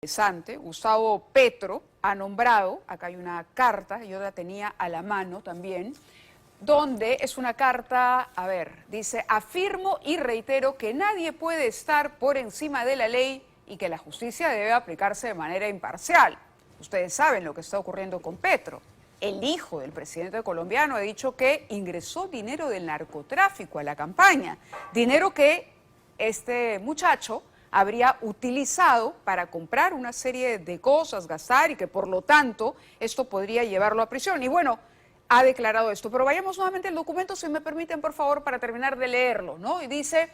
Interesante, Gustavo Petro ha nombrado, acá hay una carta, yo la tenía a la mano también, donde es una carta, a ver, dice: afirmo y reitero que nadie puede estar por encima de la ley y que la justicia debe aplicarse de manera imparcial. Ustedes saben lo que está ocurriendo con Petro. El hijo del presidente colombiano ha dicho que ingresó dinero del narcotráfico a la campaña, dinero que este muchacho habría utilizado para comprar una serie de cosas, gastar, y que por lo tanto esto podría llevarlo a prisión. Y bueno, ha declarado esto. Pero vayamos nuevamente al documento, si me permiten, por favor, para terminar de leerlo, ¿no? Y dice: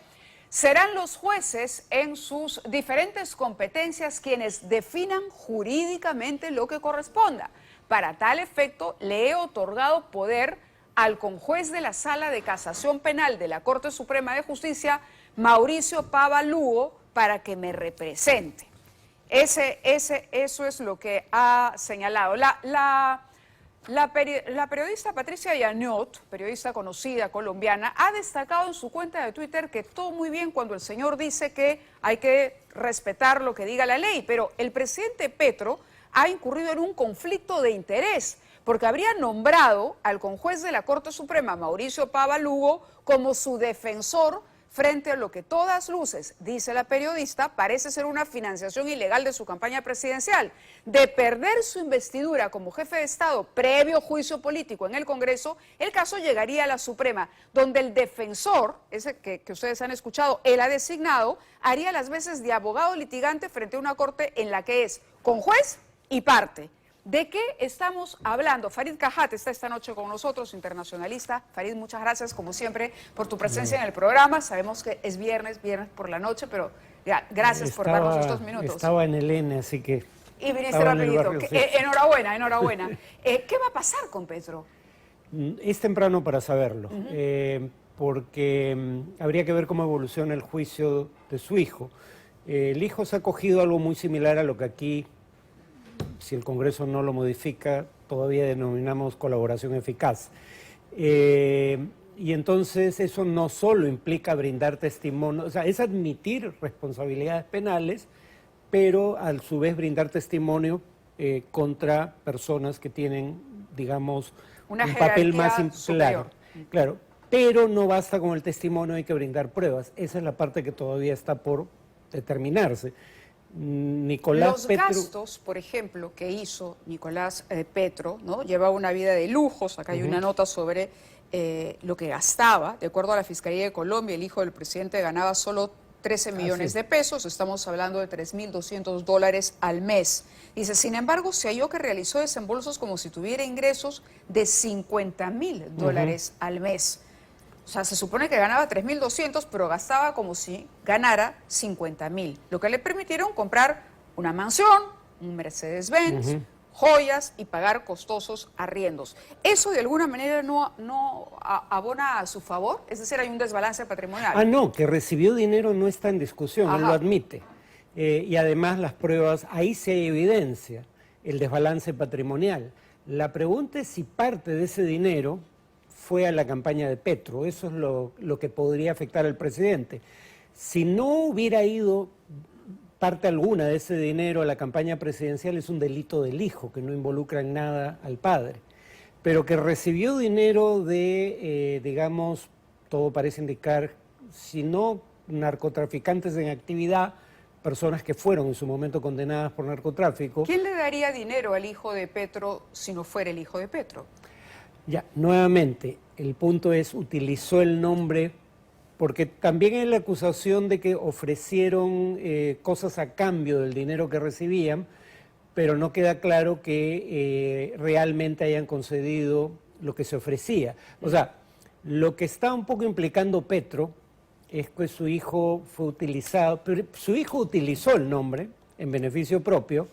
serán los jueces en sus diferentes competencias quienes definan jurídicamente lo que corresponda. Para tal efecto, le he otorgado poder al conjuez de la Sala de Casación Penal de la Corte Suprema de Justicia, Mauricio Pava Lugo, para que me represente. Eso es lo que ha señalado. La periodista Patricia Yaniot, periodista conocida colombiana, ha destacado en su cuenta de Twitter que todo muy bien cuando el señor dice que hay que respetar lo que diga la ley, pero el presidente Petro ha incurrido en un conflicto de interés, porque habría nombrado al conjuez de la Corte Suprema, Mauricio Pava Lugo, como su defensor frente a lo que todas luces, dice la periodista, parece ser una financiación ilegal de su campaña presidencial. De perder su investidura como jefe de Estado previo juicio político en el Congreso, el caso llegaría a la Suprema, donde el defensor, ese que ustedes han escuchado, él ha designado, haría las veces de abogado litigante frente a una corte en la que es conjuez y parte. ¿De qué estamos hablando? Farid Cajat está esta noche con nosotros, internacionalista. Farid, muchas gracias, como siempre, por tu presencia en el programa. Sabemos que es viernes por la noche, pero ya, gracias por darnos estos minutos. Estaba en el N, así que... Y viniste rapidito. Sí. Enhorabuena, enhorabuena. ¿Qué va a pasar con Petro? Es temprano para saberlo, porque habría que ver cómo evoluciona el juicio de su hijo. El hijo se ha cogido algo muy similar a lo que aquí, si el Congreso no lo modifica, todavía denominamos colaboración eficaz. Y entonces eso no solo implica brindar testimonio, o sea, es admitir responsabilidades penales, pero a su vez brindar testimonio contra personas que tienen, digamos, un papel más claro. Pero no basta con el testimonio, hay que brindar pruebas. Esa es la parte que todavía está por determinarse. Los gastos, por ejemplo, que hizo Nicolás Petro, ¿no? Llevaba una vida de lujos. Acá hay una nota sobre lo que gastaba. De acuerdo a la Fiscalía de Colombia, el hijo del presidente ganaba solo 13 millones de pesos. Estamos hablando de $3.200 al mes. Dice: sin embargo, se halló que realizó desembolsos como si tuviera ingresos de $50.000 al mes. O sea, se supone que ganaba 3.200, pero gastaba como si ganara 50.000, lo que le permitieron comprar una mansión, un Mercedes-Benz, joyas y pagar costosos arriendos. ¿Eso de alguna manera no abona a su favor? Es decir, hay un desbalance patrimonial. No, que recibió dinero no está en discusión, él lo admite. Y además las pruebas, ahí sí hay evidencia, el desbalance patrimonial. La pregunta es si parte de ese dinero fue a la campaña de Petro. Eso es lo que podría afectar al presidente. Si no hubiera ido parte alguna de ese dinero a la campaña presidencial, es un delito del hijo, que no involucra en nada al padre. Pero que recibió dinero de, digamos, todo parece indicar, si no narcotraficantes en actividad, personas que fueron en su momento condenadas por narcotráfico. ¿Quién le daría dinero al hijo de Petro si no fuera el hijo de Petro? Ya, nuevamente, el punto es, utilizó el nombre, porque también hay la acusación de que ofrecieron cosas a cambio del dinero que recibían, pero no queda claro que realmente hayan concedido lo que se ofrecía. O sea, lo que está un poco implicando Petro es que su hijo fue utilizado, pero su hijo utilizó el nombre en beneficio propio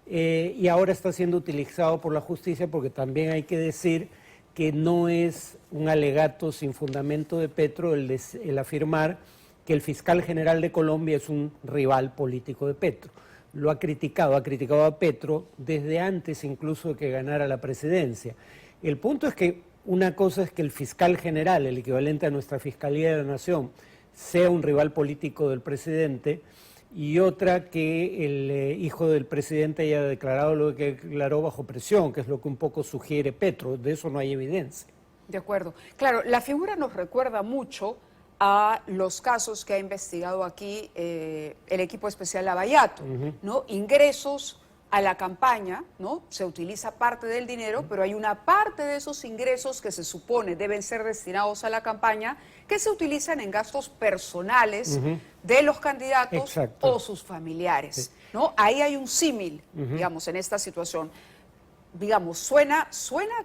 y ahora está siendo utilizado por la justicia, porque también hay que decir que no es un alegato sin fundamento de Petro el afirmar que el fiscal general de Colombia es un rival político de Petro. Lo ha criticado a Petro desde antes incluso de que ganara la presidencia. El punto es que una cosa es que el fiscal general, el equivalente a nuestra Fiscalía de la Nación, sea un rival político del presidente, y otra que el hijo del presidente haya declarado lo que declaró bajo presión, que es lo que un poco sugiere Petro. De eso no hay evidencia. De acuerdo. Claro, la figura nos recuerda mucho a los casos que ha investigado aquí el equipo especial Lavallato, ¿no? Ingresos a la campaña, ¿no? Se utiliza parte del dinero, pero hay una parte de esos ingresos que se supone deben ser destinados a la campaña que se utilizan en gastos personales de los candidatos Exacto. o sus familiares, ¿no? Ahí hay un símil, digamos, en esta situación. Digamos, suena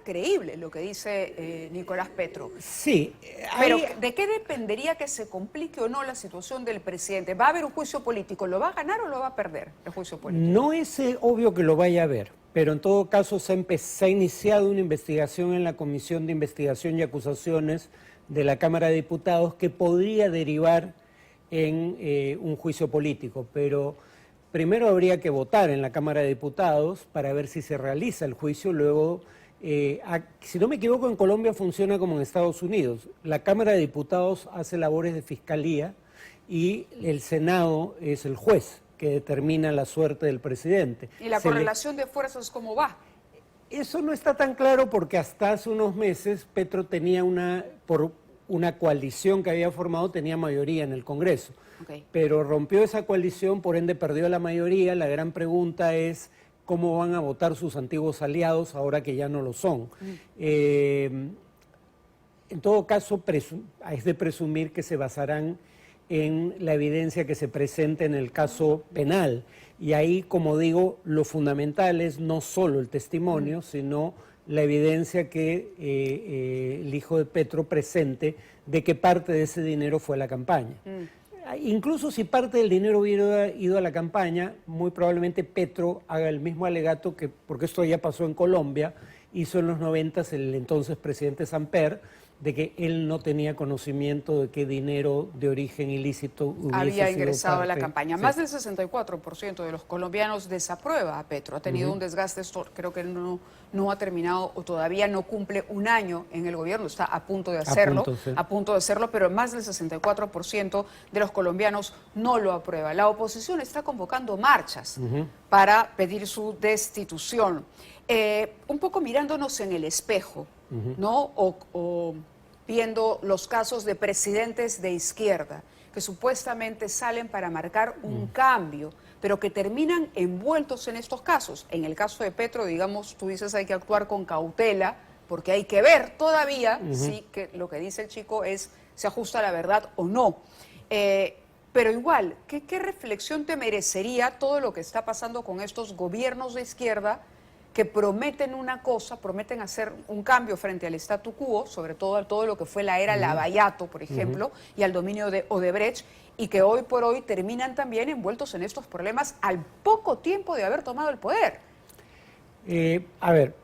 creíble lo que dice Nicolás Petro. Sí. Pero ¿de qué dependería que se complique o no la situación del presidente? ¿Va a haber un juicio político? ¿Lo va a ganar o lo va a perder el juicio político? No es obvio que lo vaya a haber, pero en todo caso se ha iniciado una investigación en la Comisión de Investigación y Acusaciones de la Cámara de Diputados que podría derivar en un juicio político, pero primero habría que votar en la Cámara de Diputados para ver si se realiza el juicio. Luego, si no me equivoco, en Colombia funciona como en Estados Unidos. La Cámara de Diputados hace labores de fiscalía y el Senado es el juez que determina la suerte del presidente. ¿Y la correlación de fuerzas cómo va? Eso no está tan claro porque hasta hace unos meses Petro tenía por una coalición que había formado, tenía mayoría en el Congreso. Okay. Pero rompió esa coalición, por ende perdió la mayoría. La gran pregunta es cómo van a votar sus antiguos aliados ahora que ya no lo son. En todo caso, es de presumir que se basarán en la evidencia que se presente en el caso penal. Y ahí, como digo, lo fundamental es no solo el testimonio, sino la evidencia que el hijo de Petro presente de que parte de ese dinero fue a la campaña. Incluso si parte del dinero hubiera ido a la campaña, muy probablemente Petro haga el mismo alegato que, porque esto ya pasó en Colombia, hizo en los 90 el entonces presidente Samper, de que él no tenía conocimiento de qué dinero de origen ilícito hubiese había ingresado sido a la campaña. Sí. Más del 64% de los colombianos desaprueba a Petro. Ha tenido un desgaste, creo que no ha terminado o todavía no cumple un año en el gobierno, está a punto de hacerlo, a punto de hacerlo, pero más del 64% de los colombianos no lo aprueba. La oposición está convocando marchas para pedir su destitución. Un poco mirándonos en el espejo, ¿no? O viendo los casos de presidentes de izquierda que supuestamente salen para marcar un cambio, pero que terminan envueltos en estos casos. En el caso de Petro, digamos, tú dices hay que actuar con cautela, porque hay que ver todavía si que lo que dice el chico se ajusta a la verdad o no. Pero igual, ¿qué reflexión te merecería todo lo que está pasando con estos gobiernos de izquierda que prometen una cosa, prometen hacer un cambio frente al statu quo, sobre todo a todo lo que fue la era Lavallato, por ejemplo, y al dominio de Odebrecht, y que hoy por hoy terminan también envueltos en estos problemas al poco tiempo de haber tomado el poder? A ver,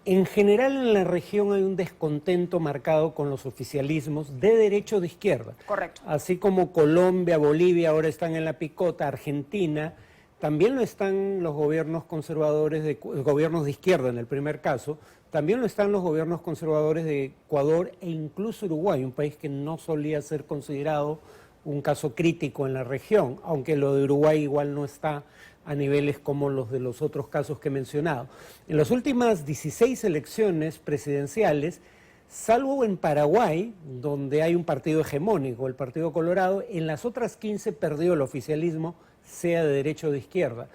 en general en la región hay un descontento marcado con los oficialismos de derecha o de izquierda. Correcto. Así como Colombia, Bolivia ahora están en la picota, Argentina. También lo están los gobiernos conservadores, gobiernos de izquierda en el primer caso, también lo están los gobiernos conservadores de Ecuador e incluso Uruguay, un país que no solía ser considerado un caso crítico en la región, aunque lo de Uruguay igual no está a niveles como los de los otros casos que he mencionado. En las últimas 16 elecciones presidenciales, salvo en Paraguay, donde hay un partido hegemónico, el Partido Colorado, en las otras 15 perdió el oficialismo, sea de derecha o de izquierda.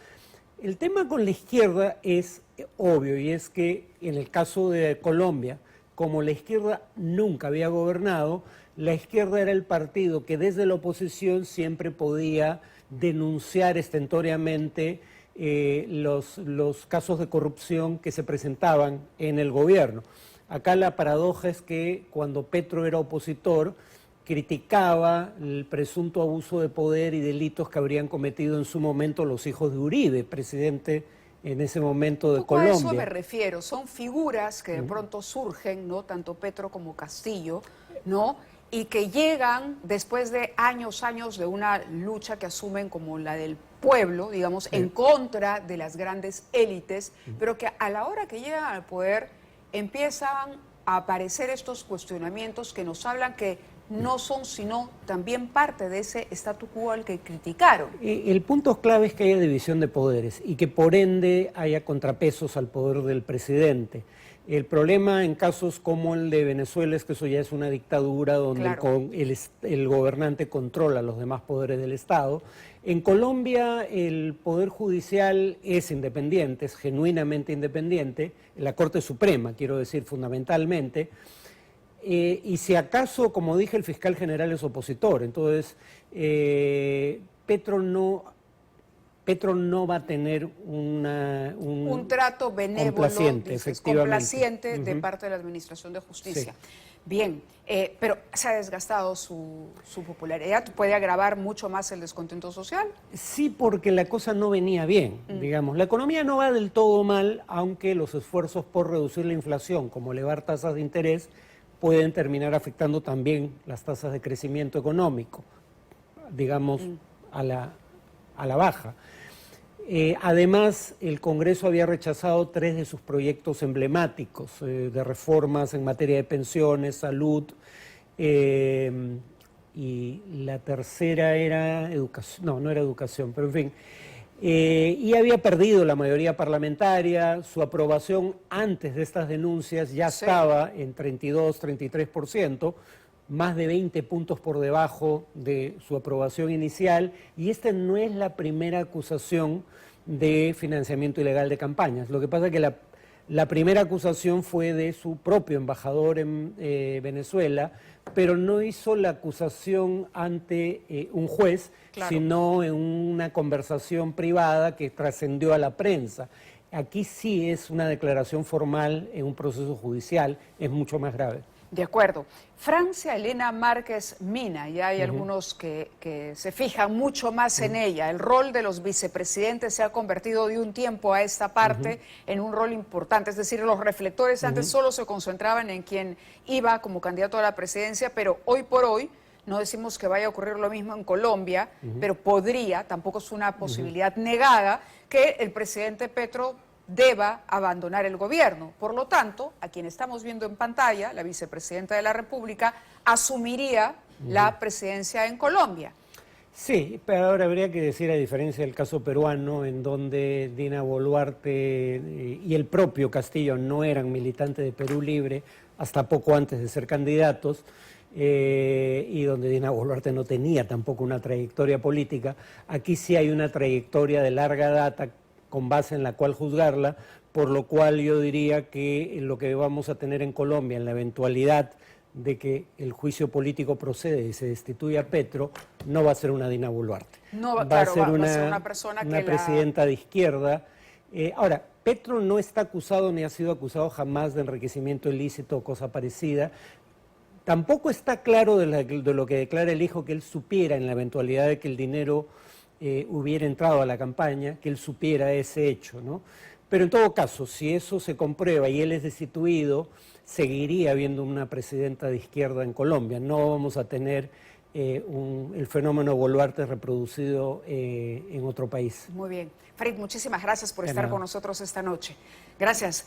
El tema con la izquierda es obvio, y es que en el caso de Colombia, como la izquierda nunca había gobernado, la izquierda era el partido que desde la oposición siempre podía denunciar estentóreamente los casos de corrupción que se presentaban en el gobierno. Acá la paradoja es que cuando Petro era opositor, criticaba el presunto abuso de poder y delitos que habrían cometido en su momento los hijos de Uribe, presidente en ese momento de Colombia. A eso me refiero, son figuras que de pronto surgen, ¿no? Tanto Petro como Castillo, ¿no? Y que llegan después de años de una lucha que asumen como la del pueblo, digamos, en contra de las grandes élites, pero que a la hora que llegan al poder empiezan a aparecer estos cuestionamientos que nos hablan que no son sino también parte de ese statu quo al que criticaron. El punto clave es que haya división de poderes y que por ende haya contrapesos al poder del presidente. El problema en casos como el de Venezuela es que eso ya es una dictadura donde claro, el gobernante controla los demás poderes del Estado. En Colombia el Poder Judicial es independiente, es genuinamente independiente, la Corte Suprema, quiero decir, fundamentalmente, y si acaso, como dije, el fiscal general es opositor, entonces Petro no va a tener un trato benévolo, complaciente de parte de la Administración de Justicia. Sí. Bien, pero se ha desgastado su popularidad, ¿puede agravar mucho más el descontento social? Sí, porque la cosa no venía bien, digamos. La economía no va del todo mal, aunque los esfuerzos por reducir la inflación, como elevar tasas de interés, pueden terminar afectando también las tasas de crecimiento económico, digamos, a la baja. Además, el Congreso había rechazado 3 de sus proyectos emblemáticos de reformas en materia de pensiones, salud, y la tercera era educación, no era educación, pero en fin. Y había perdido la mayoría parlamentaria, su aprobación antes de estas denuncias ya estaba en 32-33%, más de 20 puntos por debajo de su aprobación inicial, y esta no es la primera acusación de financiamiento ilegal de campañas. Lo que pasa es que la primera acusación fue de su propio embajador en Venezuela, pero no hizo la acusación ante un juez, sino en una conversación privada que trascendió a la prensa. Aquí sí es una declaración formal en un proceso judicial, es mucho más grave. De acuerdo. Francia Elena Márquez Mina, ya hay algunos que se fijan mucho más en ella. El rol de los vicepresidentes se ha convertido de un tiempo a esta parte en un rol importante. Es decir, los reflectores antes solo se concentraban en quien iba como candidato a la presidencia, pero hoy por hoy, no decimos que vaya a ocurrir lo mismo en Colombia, pero podría, tampoco es una posibilidad negada, que el presidente Petro deba abandonar el gobierno. Por lo tanto, a quien estamos viendo en pantalla, la vicepresidenta de la República, asumiría la presidencia en Colombia. Sí, pero ahora habría que decir, a diferencia del caso peruano, en donde Dina Boluarte y el propio Castillo no eran militantes de Perú Libre hasta poco antes de ser candidatos, y donde Dina Boluarte no tenía tampoco una trayectoria política, aquí sí hay una trayectoria de larga data con base en la cual juzgarla, por lo cual yo diría que lo que vamos a tener en Colombia, en la eventualidad de que el juicio político procede y se destituya a Petro, no va a ser una Dina Boluarte. No, va a ser una persona una presidenta de izquierda. Ahora, Petro no está acusado ni ha sido acusado jamás de enriquecimiento ilícito o cosa parecida. Tampoco está claro de lo que declara el hijo, que él supiera, en la eventualidad de que el dinero hubiera entrado a la campaña, que él supiera ese hecho, ¿no? Pero en todo caso, si eso se comprueba y él es destituido, seguiría habiendo una presidenta de izquierda en Colombia. No vamos a tener el fenómeno Boluarte reproducido en otro país. Muy bien. Farid, muchísimas gracias por estar con nosotros esta noche. Gracias.